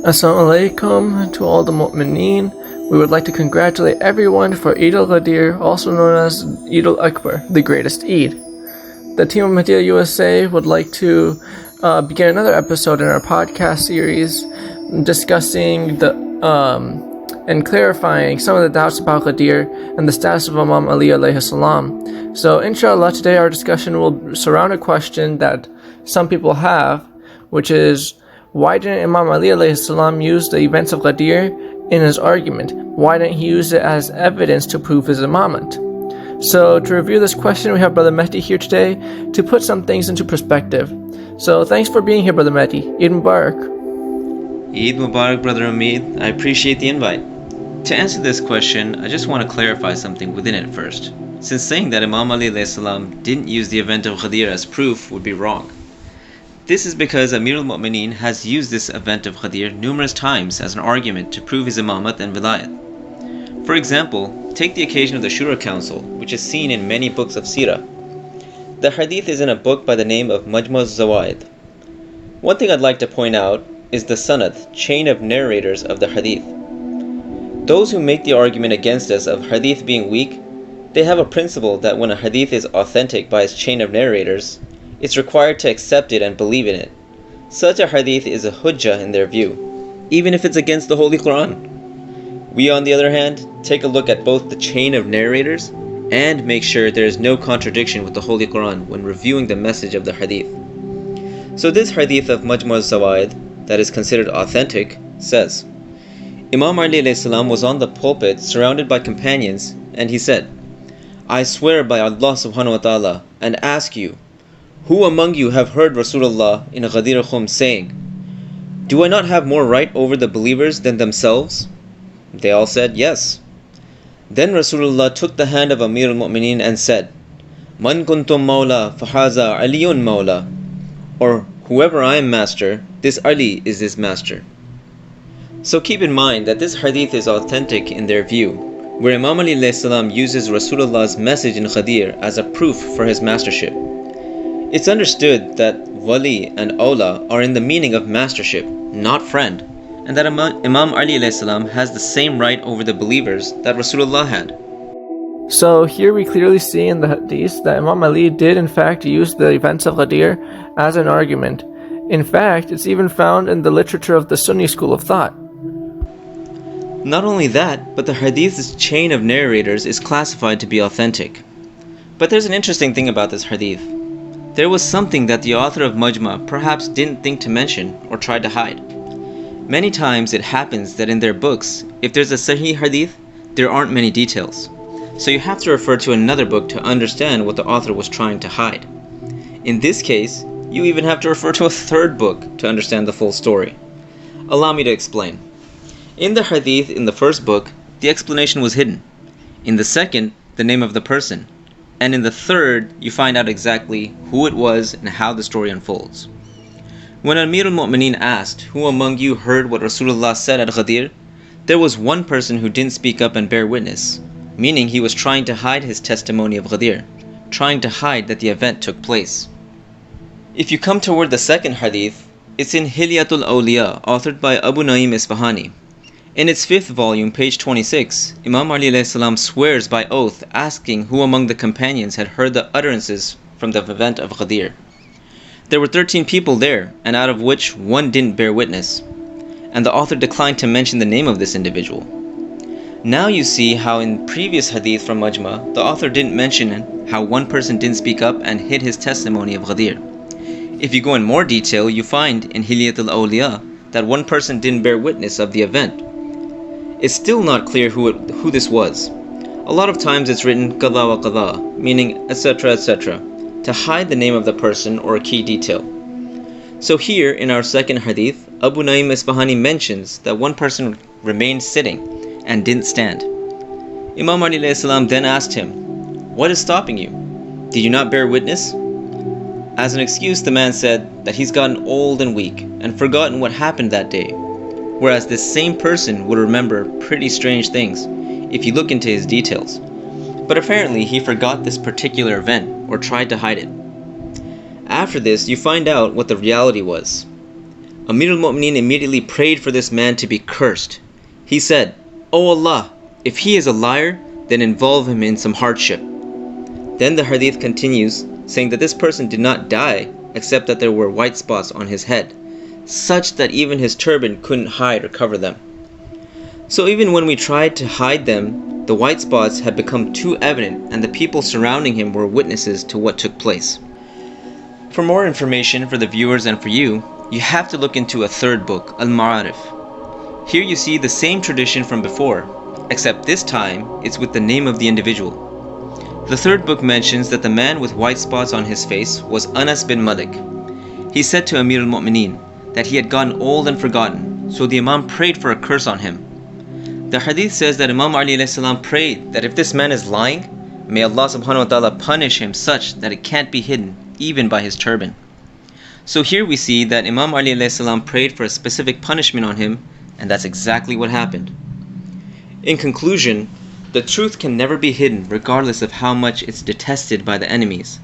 Assalamu alaikum to all the mu'mineen. We would like to congratulate everyone for Eid al-Ghadeer, also known as Eid al-Akbar, the greatest Eid. The team of Media USA would like to begin another episode in our podcast series discussing and clarifying some of the doubts about Ghadeer and the status of Imam Ali alayhi salam. So inshallah, today our discussion will surround a question that some people have, which is, why didn't Imam Ali alayhi salam use the events of Ghadeer in his argument? Why didn't he use it as evidence to prove his imamate? So to review this question, we have Brother Mehdi here today to put some things into perspective. So thanks for being here, Brother Mehdi. Eid Mubarak. Eid Mubarak, Brother Hamid. I appreciate the invite. To answer this question, I just want to clarify something within it first, since saying that Imam Ali alayhi salam didn't use the event of Ghadeer as proof would be wrong. This is because Amir al-Mu'mineen has used this event of Ghadeer numerous times as an argument to prove his imamate and vilayat. For example, take the occasion of the Shura Council, which is seen in many books of Sirah. The hadith is in a book by the name of Majmu' az-Zawaid. One thing I'd like to point out is the sanad, chain of narrators of the hadith. Those who make the argument against us of hadith being weak, they have a principle that when a hadith is authentic by its chain of narrators, it's required to accept it and believe in it. Such a hadith is a hujjah in their view, even if it's against the Holy Quran. We, on the other hand, take a look at both the chain of narrators and make sure there is no contradiction with the Holy Quran when reviewing the message of the hadith. So this hadith of Majmu' az-Zawaid, that is considered authentic, says, Imam Ali alayhi salam was on the pulpit surrounded by companions, and he said, I swear by Allah subhanahu wa ta'ala and ask you, who among you have heard Rasulullah in Ghadeer Khum saying, do I not have more right over the believers than themselves? They all said, yes. Then Rasulullah took the hand of Amir al-Mu'mineen and said, Man kuntum mawla fahaza aliyun mawla, or whoever I am master, this Ali is his master. So keep in mind that this hadith is authentic in their view, where Imam Ali alayhi salam uses Rasulullah's message in Ghadeer as a proof for his mastership. It's understood that wali and awla are in the meaning of mastership, not friend, and that Imam Ali alayhi salam has the same right over the believers that Rasulullah had. So here we clearly see in the hadith that Imam Ali did in fact use the events of Ghadeer as an argument. In fact, it's even found in the literature of the Sunni school of thought. Not only that, but the hadith's chain of narrators is classified to be authentic. But there's an interesting thing about this hadith. There was something that the author of Majmu' perhaps didn't think to mention or tried to hide. Many times it happens that in their books, if there's a Sahih hadith, there aren't many details. So you have to refer to another book to understand what the author was trying to hide. In this case, you even have to refer to a third book to understand the full story. Allow me to explain. In the hadith in the first book, the explanation was hidden. In the second, the name of the person. And in the third, you find out exactly who it was and how the story unfolds. When Amir al-Mu'mineen asked, who among you heard what Rasulullah said at Ghadeer? There was one person who didn't speak up and bear witness, meaning he was trying to hide his testimony of Ghadeer, trying to hide that the event took place. If you come toward the second hadith, it's in Hilyatul Awliya, authored by Abu Naim Isfahani. In its 5th volume, page 26, Imam Ali alayhi salam swears by oath, asking who among the companions had heard the utterances from the event of Ghadeer. There were 13 people there, and out of which one didn't bear witness, and the author declined to mention the name of this individual. Now you see how in previous hadith from Majmu', the author didn't mention how one person didn't speak up and hid his testimony of Ghadeer. If you go in more detail, you find in Hilyatul Awliya that one person didn't bear witness of the event. It's still not clear who this was. A lot of times it's written qadha wa qadha, meaning etc., etc., to hide the name of the person or a key detail. So here in our second hadith, Abu Naim Isfahani mentions that one person remained sitting and didn't stand. Imam Ali alayhi salam then asked him, what is stopping you? Did you not bear witness? As an excuse, the man said that he's gotten old and weak and forgotten what happened that day. Whereas this same person would remember pretty strange things if you look into his details. But apparently he forgot this particular event or tried to hide it. After this, you find out what the reality was. Amir al-Mu'mineen immediately prayed for this man to be cursed. He said, "O Allah, if he is a liar, then involve him in some hardship." Then the hadith continues, saying that this person did not die, except that there were white spots on his head, such that even his turban couldn't hide or cover them. So even when we tried to hide them, the white spots had become too evident, and the people surrounding him were witnesses to what took place. For more information for the viewers and for you, you have to look into a third book, Al-Ma'arif. Here you see the same tradition from before, except this time it's with the name of the individual. The third book mentions that the man with white spots on his face was Anas bin Malik. He said to Amir al-Mu'mineen that he had gotten old and forgotten, so the Imam prayed for a curse on him. The hadith says that Imam Ali ﷺ prayed that if this man is lying, may Allah subhanahu wa ta'ala punish him such that it can't be hidden, even by his turban. So here we see that Imam Ali ﷺ prayed for a specific punishment on him, and that's exactly what happened. In conclusion, the truth can never be hidden regardless of how much it's detested by the enemies.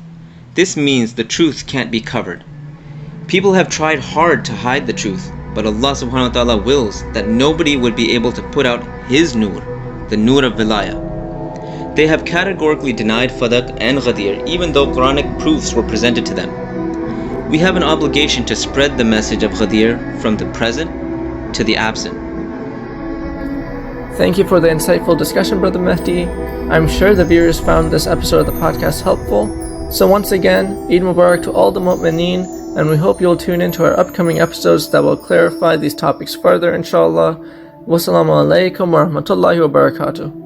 This means the truth can't be covered. People have tried hard to hide the truth, but Allah subhanahu wa ta'ala wills that nobody would be able to put out His nur, the nur of Vilayah. They have categorically denied Fadak and Ghadeer even though Quranic proofs were presented to them. We have an obligation to spread the message of Ghadeer from the present to the absent. Thank you for the insightful discussion, Brother Mehdi. I'm sure the viewers found this episode of the podcast helpful. So once again, Eid Mubarak to all the Mu'mineen, and we hope you'll tune into our upcoming episodes that will clarify these topics further, inshallah. Wassalamu alaikum wa rahmatullahi wa barakatuh.